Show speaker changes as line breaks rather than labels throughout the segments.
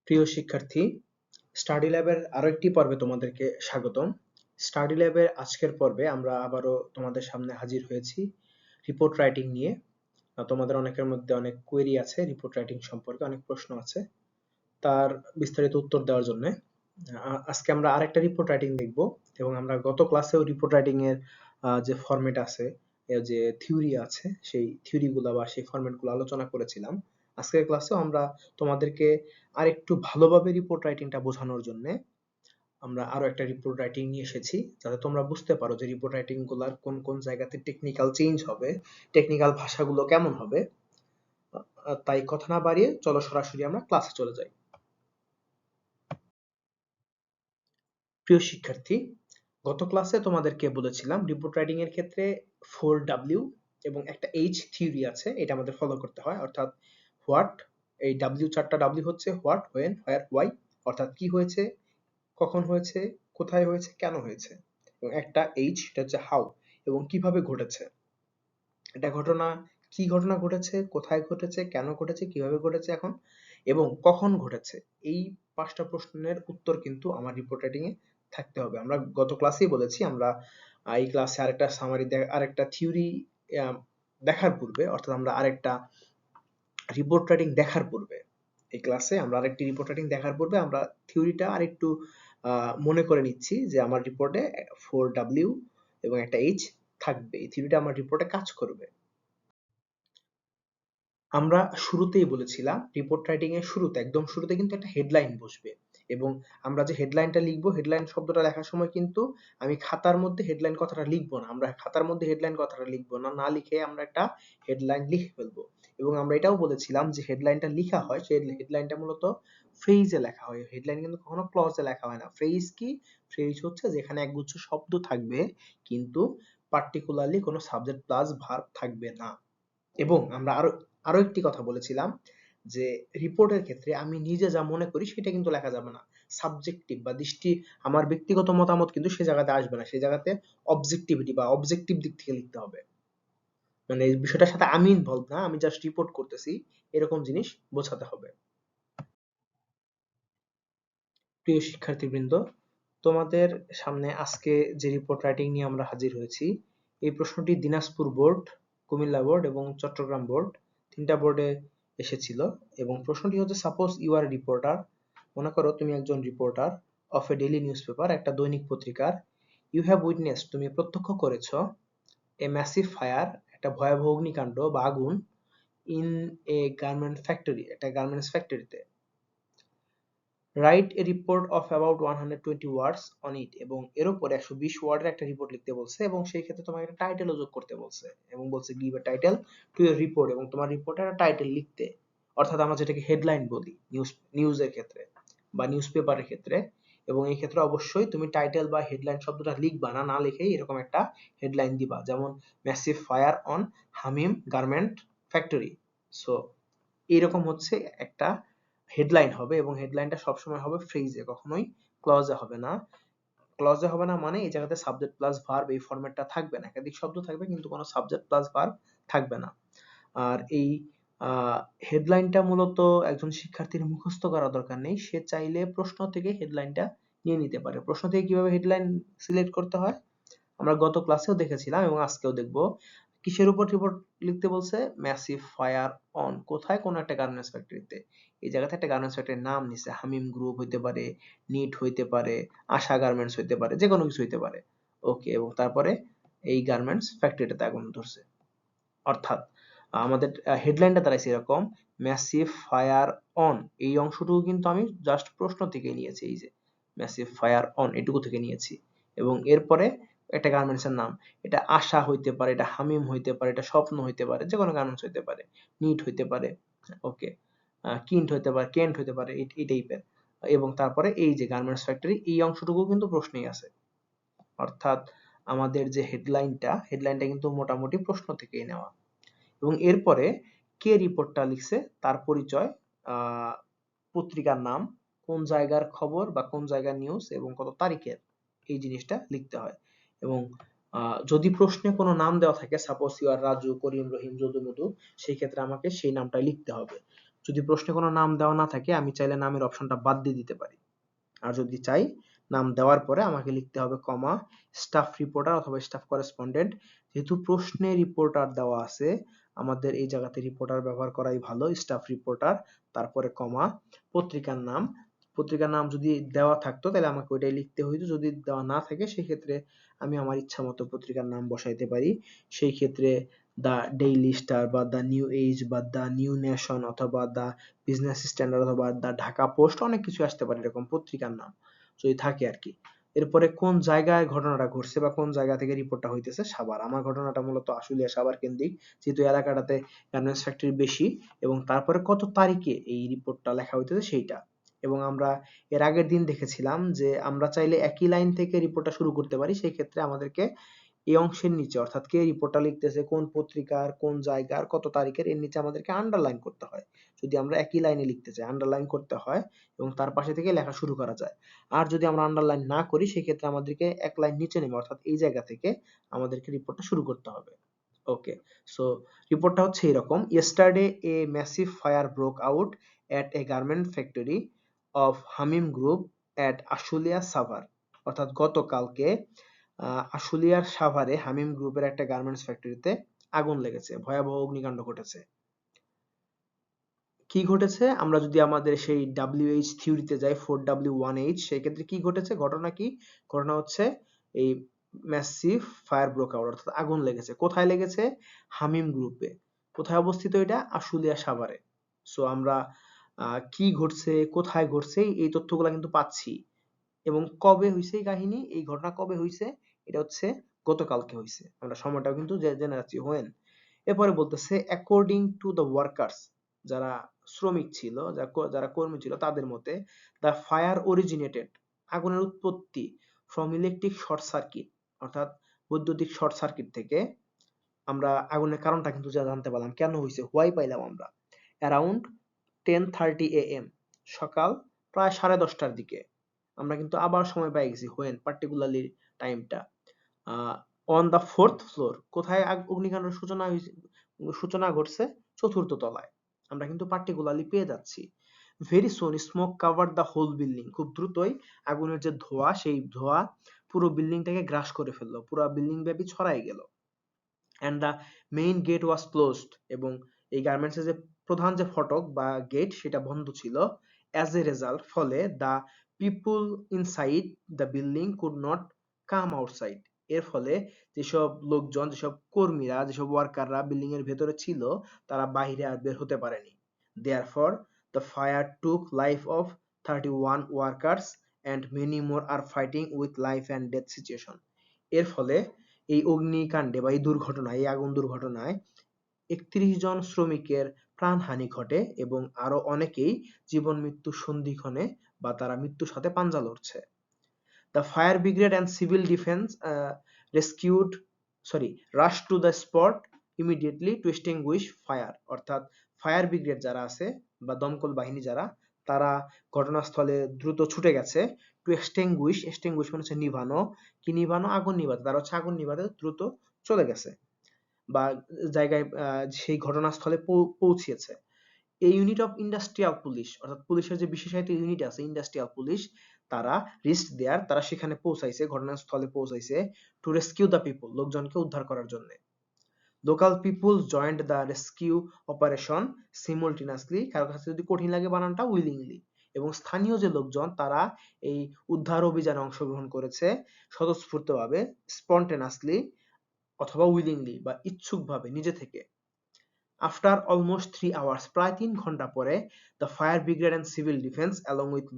প্রিয় শিক্ষার্থী, স্টাডি ল্যাবের আরো একটি পর্বে তোমাদেরকে স্বাগতম। স্টাডি ল্যাবের আজকের পর্বে আমরা আবারও তোমাদের সামনে হাজির হয়েছি রিপোর্ট রাইটিং নিয়ে। তোমাদের অনেকের মধ্যে অনেক কোয়েরি আছে রিপোর্ট রাইটিং সম্পর্কে, অনেক প্রশ্ন আছে, তার বিস্তারিত উত্তর দেওয়ার জন্য আজকে আমরা আরেকটা রিপোর্ট রাইটিং দেখব। এবং আমরা গত ক্লাসেও রিপোর্ট রাইটিং এর যে ফরম্যাট আছে, যে থিওরি আছে, সেই থিওরিগুলো বা সেই ফরম্যাটগুলো আলোচনা করেছিলাম। আজকের ক্লাসেও আমরা তোমাদেরকে আরেকটু ভালোভাবে রিপোর্ট রাইটিংটা বোঝানোর জন্য আমরা আরো একটা রিপোর্ট রাইটিং নিয়ে এসেছি, যাতে তোমরা বুঝতে পারো যে রিপোর্ট রাইটিং গুলার কোন কোন জায়গাতে টেকনিক্যাল চেঞ্জ হবে, টেকনিক্যাল ভাষাগুলো কেমন হবে। তাই কথা না বাড়িয়ে চলো সরাসরি আমরা ক্লাসে চলে যাই। প্রিয় শিক্ষার্থী, গত ক্লাসে তোমাদেরকে বলেছিলাম রিপোর্ট রাইটিং এর ক্ষেত্রে 4W এবং একটা H থিওরি আছে, এটা আমাদের ফলো করতে হয়। অর্থাৎ হোয়াট, এই চারটা W হচ্ছে হোয়াট, হোয়েন, হোয়ার, হোয়াই। অর্থাৎ কি হয়েছে, কখন হয়েছে, কোথায় হয়েছে, কেন হয়েছে। এবং একটা H, এটা হচ্ছে হাউ, এবং কিভাবে ঘটেছে। এটা ঘটনা, কি ঘটনা ঘটেছে, কোথায় ঘটেছে, কেন ঘটেছে, কিভাবে ঘটেছে এখন, এবং কখন ঘটেছে। এই 5টা প্রশ্নের উত্তর কিন্তু আমার রিপোর্ট রাইটিং এ থাকতে হবে। আমরা গত ক্লাসেই বলেছি, আমরা এই ক্লাসে আরেকটা সামারি, আরেকটা থিওরি দেখার পূর্বে, অর্থাৎ আমরা আরেকটা রিপোর্ট রাইটিং দেখার পূর্বে, এই ক্লাসে আমরা আরেকটি রিপোর্ট রাইটিং দেখার পূর্বে আমরা থিওরিটা আরেকটু মনে করে নিচ্ছি যে আমার রিপোর্টে 4W এবং একটা H থাকবে। এই থিওরিটা আমার রিপোর্টে কাজ করবে। আমরা শুরুতেই বলেছিলাম রিপোর্ট রাইটিং এর শুরুতে, একদম শুরুতে কিন্তু একটা হেডলাইন বসবে, এবং আমরা যে হেডলাইনটা লিখবো, হেডলাইন শব্দটা লেখার সময় কিন্তু আমি খাতার মধ্যে হেডলাইন কথাটা লিখবো না। আমরা খাতার মধ্যে হেডলাইন কথাটা লিখবো না, না লিখে আমরা একটা হেডলাইন লিখে ফেলবো। এবং আমরা এটাও বলেছিলাম যে হেডলাইনটা লেখা হয়, সেই হেডলাইনটা মূলত ফ্রেজে লেখা হয়। হেডলাইন কিন্তু কখনো ক্লজে লেখা হয় না। ফ্রেজ কি? ফ্রেজ হচ্ছে যেখানে একগুচ্ছ শব্দ থাকবে, কিন্তু পার্টিকুলারলি কোনো সাবজেক্ট প্লাস ভার্ব থাকবে না। এবং আমরা আরো আরো একটি কথা বলেছিলাম যে রিপোর্টের ক্ষেত্রে আমি নিজে যা মনে করি সেটা কিন্তু লেখা যাবে না। সাবজেক্টিভ বা আমার ব্যক্তিগত মতামত কিন্তু সে জায়গাতে আসবে না। সেই জায়গাতে অবজেক্টিভিটি বা অবজেক্টিভ দিক থেকে লিখতে হবে। মানে এই বিষয়টার সাথে আমি ইনভলভ না, আমি জাস্ট রিপোর্ট করতেছি, এরকম জিনিস বোঝাতে হবে। প্রিয় শিক্ষার্থীবৃন্দ, তোমাদের সামনে আজকে যে রিপোর্ট রাইটিং নিয়ে আমরা হাজির হয়েছি, এই প্রশ্নটি দিনাজপুর বোর্ড, কুমিল্লা বোর্ড এবং চট্টগ্রাম বোর্ড, 3টা বোর্ডে এসেছিল। এবং প্রশ্নটি হচ্ছে, সাপোজ ইউ আর রিপোর্টার, মনে করো তুমি একজন reporter of A daily news paper, একটা দৈনিক পত্রিকার। ইউ হ্যাভ উইটনেস, তুমি প্রত্যক্ষ করেছো, এ ম্যাসিভ ফায়ার, একটা ভয়াবহ অগ্নিকাণ্ড বা আগুন, ইন এ গার্মেন্ট ফ্যাক্টরি, একটা গার্মেন্টস ফ্যাক্টরিতে। Write a report of about 120 words on it, এবং এর উপরে 120 ওয়ার্ডের একটা রিপোর্ট লিখতে বলছে, এবং সেই ক্ষেত্রে তোমাকে একটা টাইটেলও যোগ করতে বলছে, এবং বলছে give a title to your report, এবং তোমার রিপোর্টের একটা টাইটেল লিখতে। অর্থাৎ আমরা যেটাকে হেডলাইন বলি নিউজের ক্ষেত্রে বা নিউজ পেপারের ক্ষেত্রে। এবং এই ক্ষেত্রে অবশ্যই তুমি টাইটেল বা হেডলাইন শব্দটা লিখবা না, না লিখেই এরকম একটা হেডলাইন দিবা, যেমন massive fire on Hamim garment factory. So এইরকম হচ্ছে একটা হেডলাইন হবে, এবং হেডলাইনটা সবসময় হবে ফ্রেজে, কখনোই ক্লজে হবে না। ক্লজে হবে না মানে এই জায়গাতে সাবজেক্ট প্লাস ভার্ব এই ফরম্যাটটা থাকবে না, একাধিক শব্দ থাকবে কিন্তু কোনো সাবজেক্ট প্লাস ভার্ব থাকবে না। আর এই হেডলাইনটা মূলত একজন শিক্ষার্থীর মুখস্থ করা দরকার নেই, সে চাইলে প্রশ্ন থেকে হেডলাইনটা নিয়ে নিতে পারে। প্রশ্ন থেকে কিভাবে হেডলাইন সিলেক্ট করতে হয় আমরা গত ক্লাসেও দেখেছিলাম এবং আজকেও দেখব। কিসের উপর রিপোর্ট লিখতে বলছে? ম্যাসিভ ফায়ার অন, কোথায়? কোন একটা গার্মেন্টস ফ্যাক্টরিতে। এই জায়গাতে একটা গার্মেন্টস ফ্যাক্টরির নাম নিছে, হামিম গ্রুপ হইতে পারে, নিট হইতে পারে, আশা গার্মেন্টস হইতে পারে, যে কোনো কিছু হইতে পারে। ওকে, এবং তারপরে এই গার্মেন্টস ফ্যাক্টরিটাতে আগুন ধরছে। অর্থাৎ আমাদের হেডলাইনটা দাঁড়াইছে এরকম, ম্যাসিভ ফায়ার অন। এই অংশটুকু কিন্তু আমি জাস্ট প্রশ্ন থেকে নিয়েছি, এই যে ম্যাসিভ ফায়ার অন এটুকু থেকে নিয়েছি। এবং এরপরে একটা গার্মেন্টস এর নাম, এটা আশা হইতে পারে, এটা হামিম হইতে পারে, এটা স্বপ্ন হইতে পারে, যে কোনো গার্মেন্টস হইতে পারে, নিট হইতে পারে, ওকে, কিন্ট হইতে পারে, কেন্ট হইতে পারে, এই টাইপের। এবং তারপরে এই যে গার্মেন্টস ফ্যাক্টরি, এই অংশটুকু কিন্তু প্রশ্নেই আছে। অর্থাৎ আমাদের যে হেডলাইনটা কিন্তু মোটামুটি প্রশ্ন থেকেই নেওয়া। এবং এরপরে কে রিপোর্টটা লিখছে তার পরিচয়, পত্রিকার নাম, কোন জায়গার খবর বা কোন জায়গার নিউজ এবং কত তারিখের, এই জিনিসটা লিখতে হয়। এবং যদি প্রশ্নে কোনো নাম দেওয়া থাকে, সাপোজ ইউ আর রাজু, করিম, রহিম, যদু, মধু, সেই ক্ষেত্রে আমাকে সেই নামটা লিখতে হবে। যদি প্রশ্নে কোনো নাম দেওয়া না থাকে আমি চাইলে নামের অপশনটা বাদ দিয়ে দিতে পারি। আর যদি চাই নাম দেওয়ার পরে আমাকে লিখতে হবে কমা স্টাফ রিপোর্টার অথবা স্টাফ করেসপন্ডেন্ট। যেহেতু প্রশ্নে রিপোর্টার দেওয়া আছে আমাদের এই জায়গাতে রিপোর্টার ব্যবহার করাই ভালো, স্টাফ রিপোর্টার, তারপরে কমা পত্রিকার নাম। পত্রিকার নাম যদি দেওয়া থাকতো তাহলে আমাকে ওইটাই লিখতে হইতো, যদি দেওয়া না থাকে সেই ক্ষেত্রে আমি আমার ইচ্ছা মতো পত্রিকার নাম বসাইতে পারি। সেই ক্ষেত্রে দ্য ডেইলি স্টার বা দ্য নিউ এজ বা দ্য নিউ নেশন অথবা দ্য বিজনেস স্ট্যান্ডার্ড অথবা দ্য ঢাকা পোস্ট, অনেক কিছু আসতে পারে এরকম পত্রিকার নাম যদি থাকে আর কি। এরপরে কোন জায়গায় ঘটনাটা ঘটছে বা কোন জায়গা থেকে রিপোর্টটা হইতেছে, সাভার। আমার ঘটনাটা মূলত আশুলিয়া সাভার কেন্দ্রিক, যেহেতু এলাকাটাতে গার্মেন্টস ফ্যাক্টরি বেশি। এবং তারপরে কত তারিখে এই রিপোর্টটা লেখা হইতেছে সেইটা। এবং আমরা এর আগের দিন দেখেছিলাম যে আমরা চাইলে একই লাইন থেকে রিপোর্টটা শুরু করতে পারি, সেই ক্ষেত্রে আমাদেরকে এই অংশের নিচে অর্থাৎ কে রিপোর্টটা লিখতেছে, কোন পত্রিকার, কোন জায়গার, কত তারিখের, এর নিচে আমাদেরকে আন্ডারলাইন করতে হয়। যদি আমরা একই লাইনে লিখতে চাই আন্ডারলাইন করতে হয় এবং তার পাশে থেকে লেখা শুরু করা যায়। আর যদি আমরা আন্ডারলাইন না করি সেক্ষেত্রে আমাদেরকে এক লাইন নিচে নেমে অর্থাৎ এই জায়গা থেকে আমাদেরকে রিপোর্টটা শুরু করতে হবে। ওকে, সো রিপোর্টটা হচ্ছে এরকম: yesterday a massive fire broke out at a garment factory of Hamim group at Ashulia Savar. অর্থাৎ গতকালকে আশুলিয়ার সাভারে হামিম গ্রুপের একটা গার্মেন্টস ফ্যাক্টরিতে আগুন লেগেছে, ভয়াবহ অগ্নিকাণ্ড ঘটেছে। কি ঘটেছে, আমরা যদি আমাদের সেই WH থিওরিতে যাই 4W1H, সেই ক্ষেত্রে কি ঘটেছে, ঘটনা কি? ঘটনা হচ্ছে এই ম্যাসিভ ফায়ার ব্রোক আউট অর্থাৎ আগুন লেগেছে। কোথায় লেগেছে? হামিম গ্রুপে। কোথায় অবস্থিত এটা? আশুলিয়া সাভারে। সো আমরা কি ঘটছে, কোথায় ঘটছে, এই তথ্যগুলো কিন্তু পাচ্ছি। এবং কবে হইছে এই কাহিনী, এই ঘটনা কবে হইছে, এটা হচ্ছে গতকালকে হইছে। আমরা সময়টাও কিন্তু জেনে যাচ্ছি হোয়েন। এরপরে বলতেছে অ্যাকর্ডিং টু দ্য ওয়ার্কার্স, যারা শ্রমিক ছিল, যারা কর্মী ছিল, তাদের মতে দ্য ফায়ার অরিজিনেটেড, আগুনের উৎপত্তি ফ্রম ইলেকট্রিক শর্ট সার্কিট, অর্থাৎ বৈদ্যুতিক শর্ট সার্কিট থেকে। আমরা আগুনের কারণটা কিন্তু জানতে পারলাম, কেন হইছে, হোয়াই পাইলাম আমরা। অ্যারাউন্ড 10:30 AM, সকাল প্রায় 10:30টার দিকে। আমরা কিন্তু আবার সময় পেয়ে গেছি, হোয়েন পার্টিকুলারলি টাইমটা। অন দ্য ফোর্থ ফ্লোর, কোথায় অগ্নিকাণ্ডের সূচনা ঘটছে? চতুর্থ তলায়। আমরা কিন্তু পার্টিকুলারলি পেয়ে যাচ্ছি। Very soon smoke cover the whole building, খুব দ্রুতই আগুনের যে ধোঁয়া, সেই ধোঁয়া পুরো বিল্ডিংটাকে গ্রাস করে ফেললো, পুরো বিল্ডিং ব্যাপী ছড়াই গেল। And the main gate was closed, এবং এই গার্মেন্টসের যে প্রধান যে ফটক বা গেট সেটা বন্ধ ছিল। অ্যাজ এ রেজাল্ট, ফলে the people inside the building could not come outside, এর ফলে যেসব লোকজন, যেসব কর্মীরা, যেসব ওয়ার্কাররা বিল্ডিং এর ভেতরে ছিল তারা বাইরে আর বের হতে পারেনি। Therefore the fire took life of 31 workers and many more are fighting with life and death situation. এর ফলে এই অগ্নিকাণ্ডে বা এই দুর্ঘটনায়, এই আগুন দুর্ঘটনায় 31 জন শ্রমিকের প্রাণহানি ঘটে এবং আরো অনেকেই জীবন মৃত্যু সন্ধিক্ষণে বা তারা মৃত্যুর সাথে পাঞ্জা লড়ছে। The fire brigade and civil defense rescued sorry rushed to the spot immediately to extinguish fire, অর্থাৎ ফায়ার ব্রিগেড যারা আছে বা দমকল বাহিনী যারা, তারা ঘটনাস্থলে দ্রুত ছুটে গেছে। টু এক্সটিংগুইশ মানে হচ্ছে নিভানো, কি নিভানো? আগুন নিভাতে। তারা হচ্ছে আগুন নিভাতে দ্রুত চলে গেছে বা জায়গায় সেই ঘটনাস্থলে পৌঁছেছে। এই ইউনিট অফ ইন্ডাস্ট্রিয়াল পুলিশ, অর্থাৎ পুলিশের যে বিশেষায়িত ইউনিট আছে ইন্ডাস্ট্রিয়াল পুলিশ, তারা রিস্ট দেয়ার, তারা সেখানে পৌঁছাইছে, ঘটনাস্থলে পৌঁছাইছে। টু রেস্কিউ দ্য পিপল, লোকজনকে উদ্ধার করার জন্য। Local people joined the rescue operation simultaneously, কারো কাছে যদি কঠিন লাগে বানানটা, উইলিংলি, এবং স্থানীয় যে লোকজন তারা এই উদ্ধার অভিযানে অংশগ্রহণ করেছে স্বতঃস্ফূর্তভাবে, স্পন্টেনাসলি অথবা উইলিংলি বা ইচ্ছুকভাবে, নিজে থেকে। After almost 3 hours, প্রায় 3 ঘন্টা পরে, the fire brigade and civil defense along with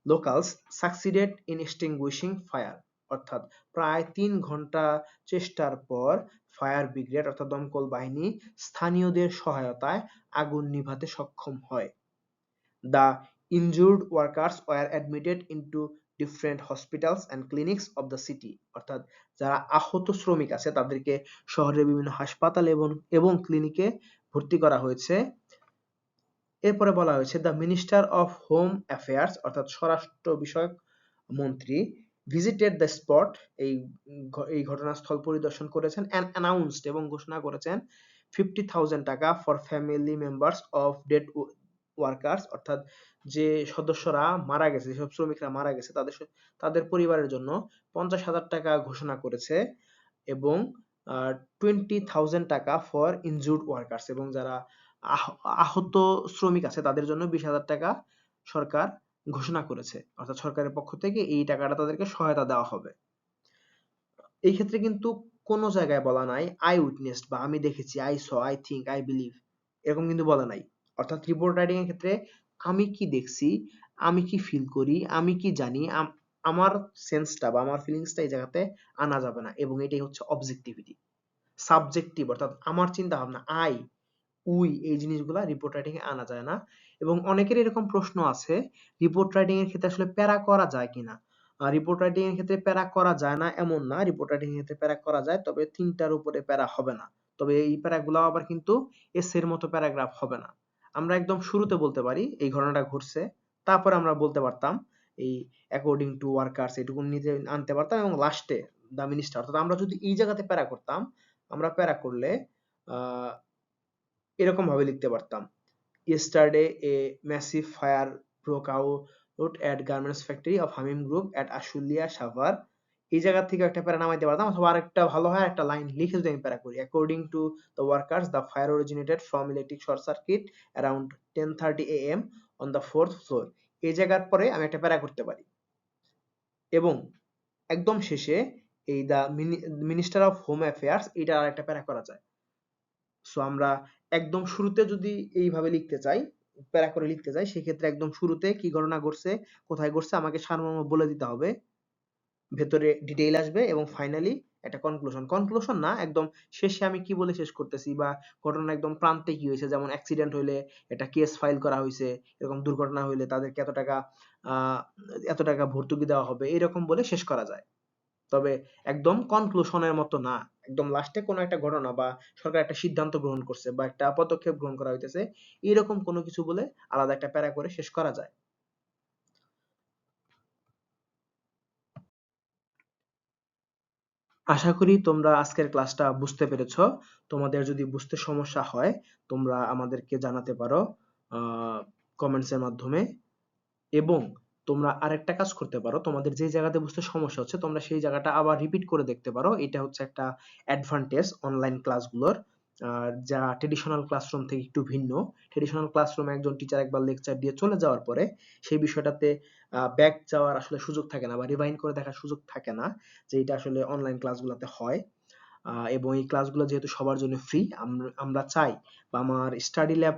locals succeeded in extinguishing fire, অর্থাৎ প্রায় 3 ঘন্টা চেষ্টার পর ফায়ার ব্রিগেড অর্থাৎ দমকল বাহিনী স্থানীয়দের সহায়তায় আগুন নিভাতে সক্ষম হয়। The injured workers were admitted into different hospitals and clinics of the city, অর্থাৎ যারা আহত শ্রমিক আছে তাদেরকে শহরের বিভিন্ন হাসপাতাল এবং ক্লিনিকে ভর্তি করা হয়েছে। এরপরে বলা হয়েছে the minister of home affairs, অর্থাৎ স্বরাষ্ট্র বিষয়ক মন্ত্রী, ভিজিটেড দ্য স্পট, এই ঘটনাস্থল পরিদর্শন করেছেন, অ্যান্ড অ্যানাউন্সড, এবং ঘোষণা করেছেন 50,000 টাকা for family members of dead workers, অর্থাৎ যে সদস্যরা মারা গেছে, যেসব শ্রমিকরা মারা গেছে তাদের পরিবারের জন্য 50,000 টাকা ঘোষণা করেছে, এবং 20,000 টাকা ফর ইনজুর্ড ওয়ার্কার্স, এবং যারা আহত শ্রমিক আছে তাদের জন্য 20,000 টাকা সরকার ঘোষণা করেছে, অর্থাৎ সরকারের পক্ষ থেকে এই টাকাটা তাদেরকে সহায়তা দেওয়া হবে। এই ক্ষেত্রে কিন্তু কোনো জায়গায় বলা নাই আই উইটনেসড বা আমি দেখেছি, I saw, I think, I believe, এরকম কিন্তু বলা নাই। অর্থাৎ রিপোর্ট রাইটিং এর ক্ষেত্রে আমি কি দেখছি, আমি কি ফিল করি, আমি কি জানি, আমার সেন্সটা বা আমার ফিলিংসটা এই জায়গাতে আনা যাবে না, এবং এটাই হচ্ছে অবজেক্টিভিটি। সাবজেক্টিভ অর্থাৎ আমার চিন্তা ভাবনা, আই, উই, এই জিনিসগুলা রিপোর্ট রাইটিং এ আনা যায় না। এবং অনেকের এরকম প্রশ্ন আছে রিপোর্ট রাইটিং এর ক্ষেত্রে আসলে প্যারা করা যায় কিনা। রিপোর্ট রাইটিং এর ক্ষেত্রে প্যারা করা যায় না এমন না, রিপোর্ট রাইটিং এর ক্ষেত্রে প্যারা করা যায়, তবে 3টার উপরে প্যারা হবে না। তবে এই প্যারাগুলো আবার কিন্তু এসের মতো প্যারাগ্রাফ হবে না। আমরা একদম শুরুতে বলতে পারি এই ঘটনাটা ঘটছে, তারপরে আমরা বলতে পারতাম এই অ্যাকর্ডিং টু ওয়ার্কার্স এটুকু নিজে আনতে পারতাম, এবং লাস্টে দ্য মিনিস্টার, অর্থাৎ আমরা যদি এই জায়গাতে প্যারা করতাম, আমরা প্যারা করলে আহ এরকম ভাবে লিখতে পারতাম, yesterday a massive fire broke out at garments factory of Hamim Group at Ashulia Shavar। এই জায়গা থেকে একটা প্যারা নামাইতে পারতাম, অথবা আরেকটা ভালো হয় একটা লাইন লিখে যদি আমি প্যারা করি, according to the workers the fire originated from electric short circuit around 10:30 am on the 4th floor। এই জায়গার পরে আমি একটা প্যারা করতে পারি, এবং একদম শেষে এই দা মিনিস্টার অফ হোম অ্যাফেয়ার্স এটা আর একটা প্যারা করা যায়। সো আমরা একদম শুরুতে যদি এইভাবে লিখতে চাই, প্যারা করে লিখতে চাই, সেক্ষেত্রে একদম শুরুতে কি ঘটনা ঘটছে, কোথায় ঘটছে আমাকে সারমর্ম বলে দিতে হবে, ভেতরে ডিটেইল আসবে, এবং ফাইনালি একটা কনক্লুশন না, একদম শেষে আমি কি বলে শেষ করতেছি, বা ঘটনা একদম প্রান্তে কি হয়েছে, যেমন অ্যাক্সিডেন্ট হইলে এটা কেস ফাইল করা হয়েছে, এরকম দুর্ঘটনা হইলে তাদেরকে এত টাকা ভর্তুকি দেওয়া হবে, এরকম বলে শেষ করা যায়। তবে একদম কনক্লুশনের মতো না, একদম লাস্টে কোনো একটা ঘটনা বা সরকার একটা সিদ্ধান্ত গ্রহণ করছে বা একটা পদক্ষেপ গ্রহণ করা হইতেছে, এরকম কোনো কিছু বলে আলাদা একটা প্যারা করে শেষ করা যায়। আশা করি তোমরা আজকের ক্লাসটা বুঝতে পেরেছো। তোমাদের যদি বুঝতে সমস্যা হয় তোমরা আমাদেরকে জানাতে পারো কমেন্টস এর মাধ্যমে, এবং তোমরা আরেকটা কাজ করতে পারো, তোমাদের যে জায়গাতে বুঝতে সমস্যা হচ্ছে তোমরা সেই জায়গাটা আবার রিপিট করে দেখতে পারো। এটা হচ্ছে একটা অ্যাডভান্টেজ অনলাইন ক্লাসগুলোর, যা ট্রেডিশনাল ক্লাসরুম থেকে একটু ভিন্ন। ট্রেডিশনাল ক্লাসরুমে একজন টিচার একবার লেকচার দিয়ে চলে যাওয়ার পরে সেই বিষয়টাতে ব্যাক যাওয়ার আসলে সুযোগ থাকে না, বা রিভাইন্ড করে দেখার সুযোগ থাকে না, যে এটা আসলে অনলাইন ক্লাসগুলোতে হয়। এবং এই ক্লাসগুলো যেহেতু সবার জন্য ফ্রি, আমরা চাই, বা আমার স্টাডি ল্যাব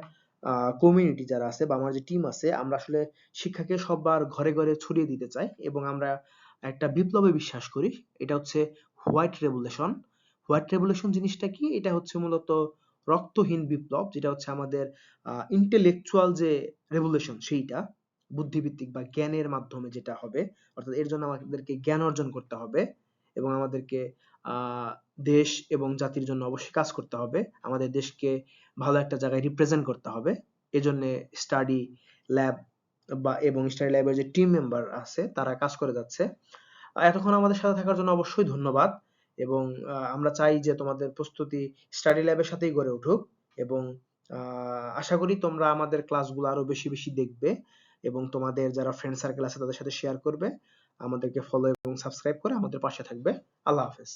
কমিউনিটি যারা আছে বা আমার যে টিম আছে, আমরা আসলে শিক্ষাকে সবার ঘরে ঘরে ছড়িয়ে দিতে চাই, এবং আমরা একটা বিপ্লবে বিশ্বাস করি। এটা হচ্ছে হোয়াইট রেভলিউশন। হোয়াইট রেভলিউশন জিনিসটা কি? এটা হচ্ছে মূলত রক্তহীন বিপ্লব, যেটা হচ্ছে আমাদের ইন্টেলেকচুয়াল যে রেভলিউশন সেইটা, বুদ্ধিভিত্তিক বা জ্ঞানের মাধ্যমে যেটা হবে। অর্থাৎ এর জন্য আমাদেরকে জ্ঞান অর্জন করতে হবে, এবং আমাদেরকে আহ দেশ এবং জাতির জন্য অবশ্যই কাজ করতে হবে, আমাদের দেশকে ভালো একটা জায়গায় রিপ্রেজেন্ট করতে হবে। এজন্য স্টাডি ল্যাব এবং স্টাডি ল্যাবের যে টিম মেম্বার আছে তারা কাজ করে যাচ্ছে। এতক্ষণ আমাদের সাথে থাকার জন্য অবশ্যই ধন্যবাদ, এবং আমরা চাই যে তোমাদের প্রস্তুতি স্টাডি ল্যাবের সাথেই গড়ে উঠুক, এবং আশা করি তোমরা আমাদের ক্লাসগুলো আরো বেশি বেশি দেখবে, এবং তোমাদের যারা ফ্রেন্ড সার্কেল আছে তাদের সাথে শেয়ার করবে, আমাদেরকে ফলো এবং সাবস্ক্রাইব করে আমাদের পাশে থাকবে। আল্লাহ হাফেজ।